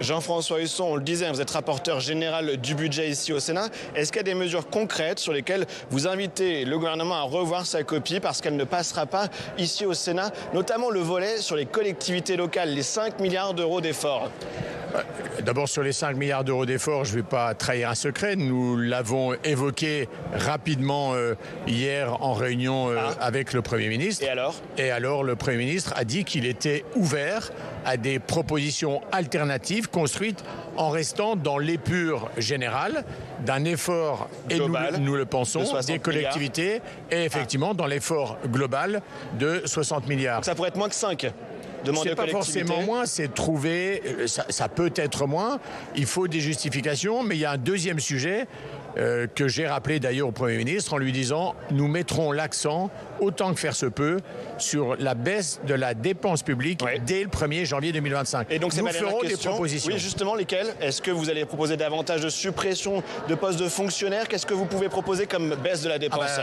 Jean-François Husson, on le disait, vous êtes rapporteur général du budget ici au Sénat. Est-ce qu'il y a des mesures concrètes sur lesquelles vous invitez le gouvernement à revoir sa copie parce qu'elle ne passera pas ici au Sénat, notamment le volet sur les collectivités locales, les 5 milliards d'euros d'efforts? D'abord, sur les 5 milliards d'euros d'efforts, je ne vais pas trahir un secret. Nous l'avons évoqué rapidement hier en réunion avec le Premier ministre. Et alors, le Premier ministre a dit qu'il était ouvert à des propositions alternatives construites en restant dans l'épure générale d'un effort, global, et nous le pensons, des collectivités, et effectivement dans l'effort global de 60 milliards. Donc ça pourrait être moins que 5. C'est pas forcément moins, c'est trouver, ça peut être moins, il faut des justifications, mais il y a un deuxième sujet que j'ai rappelé d'ailleurs au Premier ministre en lui disant nous mettrons l'accent, autant que faire se peut, sur la baisse de la dépense publique dès le 1er janvier 2025. Et donc nous ferons des propositions. Oui, justement, lesquelles? Est-ce que vous allez proposer davantage de suppression de postes de fonctionnaires? Qu'est-ce que vous pouvez proposer comme baisse de la dépense?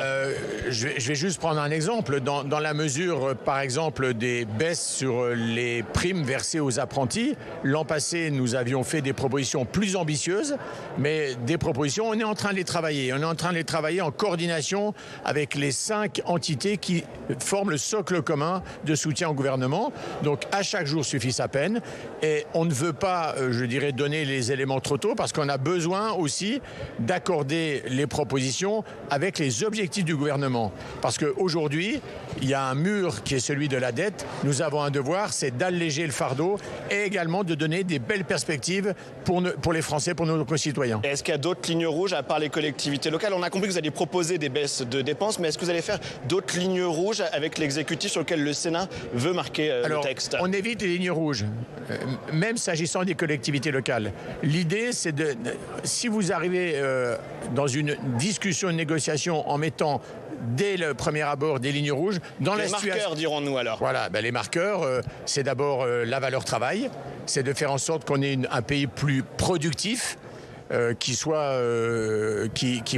Je vais juste prendre un exemple. Dans la mesure, par exemple, des baisses sur les primes versées aux apprentis, l'an passé, nous avions fait des propositions plus ambitieuses, mais des propositions, on est en train de les travailler. On est en train de les travailler en coordination avec les 5 entités qui forment le socle commun de soutien au gouvernement. Donc, à chaque jour suffit sa peine. Et on ne veut pas, je dirais, donner les éléments trop tôt parce qu'on a besoin aussi d'accorder les propositions avec les objectifs du gouvernement. Parce qu'aujourd'hui, il y a un mur qui est celui de la dette. Nous avons un devoir, c'est d'alléger le fardeau et également de donner des belles perspectives pour les Français, pour nos concitoyens. Est-ce qu'il y a d'autres lignes rouges à part les collectivités locales? On a compris que vous alliez proposer des baisses de dépenses, mais est-ce que vous allez faire d'autres lignes rouges avec l'exécutif sur lequel le Sénat veut marquer le texte? On évite les lignes rouges, même s'agissant des collectivités locales. L'idée, c'est si vous arrivez dans une discussion, une négociation en mettant dès le premier abord des lignes rouges, dans les marqueurs, dirons-nous alors. Voilà, les marqueurs, c'est d'abord la valeur travail, c'est de faire en sorte qu'on ait un pays plus productif, qui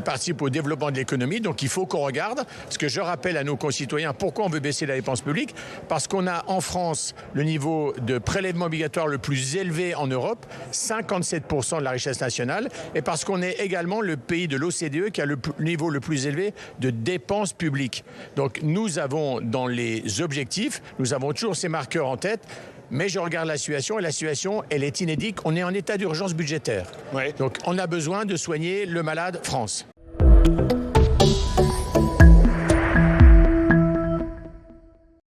participe au développement de l'économie. Donc il faut qu'on regarde, parce que je rappelle à nos concitoyens pourquoi on veut baisser la dépense publique, parce qu'on a en France le niveau de prélèvement obligatoire le plus élevé en Europe, 57% de la richesse nationale, et parce qu'on est également le pays de l'OCDE qui a le niveau le plus élevé de dépenses publiques. Donc nous avons dans les objectifs, nous avons toujours ces marqueurs en tête. Mais je regarde la situation et la situation, elle est inédite. On est en état d'urgence budgétaire. Donc, on a besoin de soigner le malade France.